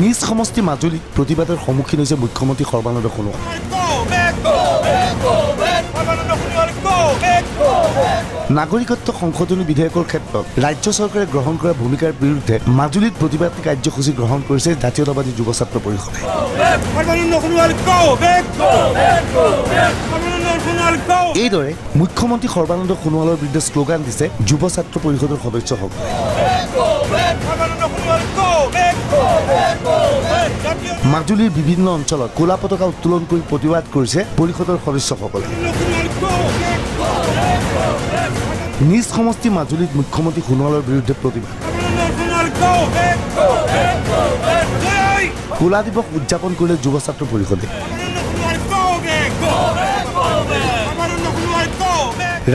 নিজ সমষ্টি মাজুলীত প্ৰতিবাদৰ সন্মুখীন হৈছে মুখ্যমন্ত্ৰী সৰ্বানন্দ সোণোৱাল। নাগৰিকত্ব সংশোধনী বিধেয়কৰ ক্ষেত্ৰত ৰাজ্য চৰকাৰে গ্ৰহণ কৰা ভূমিকাৰ বিৰুদ্ধে মাজুলীত প্ৰতিবাদী কাৰ্যসূচী গ্ৰহণ কৰিছে জাতীয়তাবাদী যুৱ ছাত্ৰ পৰিষদে। এইদৰে মুখ্যমন্ত্ৰী সৰ্বানন্দ সোণোৱালৰ বিৰুদ্ধে শ্লোগান দিছে যুৱ ছাত্ৰ পৰিষদৰ সদস্যসকলে। মাজুলীৰ বিভিন্ন অঞ্চলত ক'লা পতাকা উত্তোলন কৰি প্ৰতিবাদ কৰিছে পৰিষদৰ সদস্যসকলে। নিজ সমষ্টি মাজুলীত মুখ্যমন্ত্ৰী সোণোৱালৰ বিৰুদ্ধে প্ৰতিবাদ। ক'লা দিৱস উদযাপন কৰিলে যুৱ ছাত্ৰ পৰিষদে।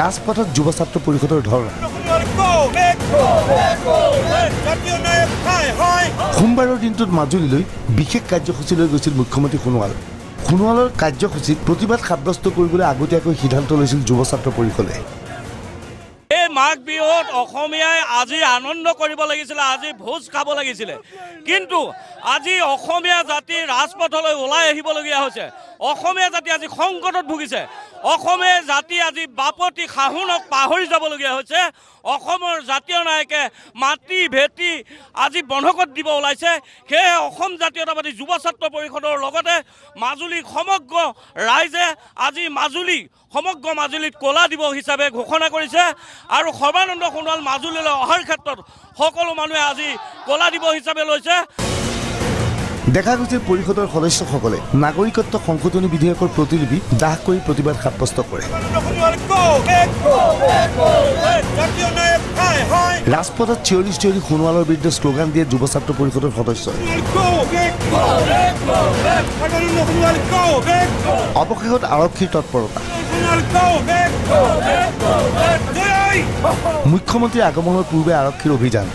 ৰাজপথত যুৱ ছাত্ৰ পৰিষদৰ ধৰ্ণা। সোমবাৰৰ দিনটোত মাজুলীলৈ বিশেষ কাৰ্যসূচী লৈ গৈছিল মুখ্যমন্ত্ৰী সোণোৱাল। সোণোৱালৰ কাৰ্যসূচীত প্ৰতিবাদ সাব্যস্ত কৰিবলৈ আগতীয়াকৈ সিদ্ধান্ত লৈছিল যুৱ ছাত্ৰ পৰিষদে। এই মাঘ বিহুত অসমীয়াই আজি আনন্দ কৰিব লাগিছিলে, আজি ভোজ খাব লাগিছিলে, কিন্তু আজি অসমীয়া জাতি ৰাজপথলৈ ওলাই আহিবলগীয়া হৈছে। অসমীয়া জাতি আজি সংকটত ভুগিছে। অসমীয়া জাতি আজি বাপতি শাহুনক পাহৰি যাবলগীয়া হৈছে। অসমৰ জাতীয় নায়কে মাটি ভেটি আজি বন্ধকত দিব ওলাইছে। সেয়ে অসম জাতীয়তাবাদী যুৱ ছাত্ৰ পৰিষদৰ লগতে মাজুলী সমগ্ৰ ৰাইজে আজি সমগ্ৰ মাজুলীত ক'লা দিৱস হিচাপে ঘোষণা কৰিছে। আৰু সৰ্বানন্দ সোণোৱাল মাজুলীলৈ অহাৰ ক্ষেত্ৰত সকলো মানুহে আজি ক'লা দিৱস হিচাপে লৈছে। দেখা গৈছিল পৰিষদৰ সদস্যসকলে নাগৰিকত্ব সংশোধনী বিধেয়কৰ প্ৰতিলিপি দাহ কৰি প্ৰতিবাদ সাব্যস্ত কৰে। ৰাজপথত চিঞৰি চিঞৰি সোণোৱালৰ বিৰুদ্ধে শ্লোগান দিয়ে যুৱ ছাত্ৰ পৰিষদৰ সদস্যই। অৱশেষত আৰক্ষীৰ তৎপৰতা। মুখ্যমন্ত্ৰীৰ আগমনৰ পূৰ্বে আৰক্ষীৰ অভিযান।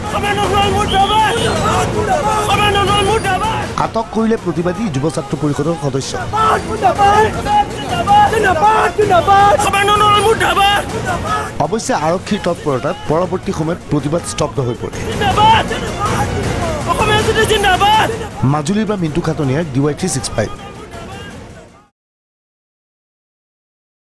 আটক কৰিলে প্ৰতিবাদী যুৱ ছাত্ৰ পৰিষদৰ সদস্য। অৱশ্যে আৰক্ষীৰ তৎপৰতাত পৰৱৰ্তী সময়ত প্ৰতিবাদ স্তব্ধ হৈ পৰে। মাজুলীৰ পৰা মিণ্টু খাটনিয়াৰ DY365।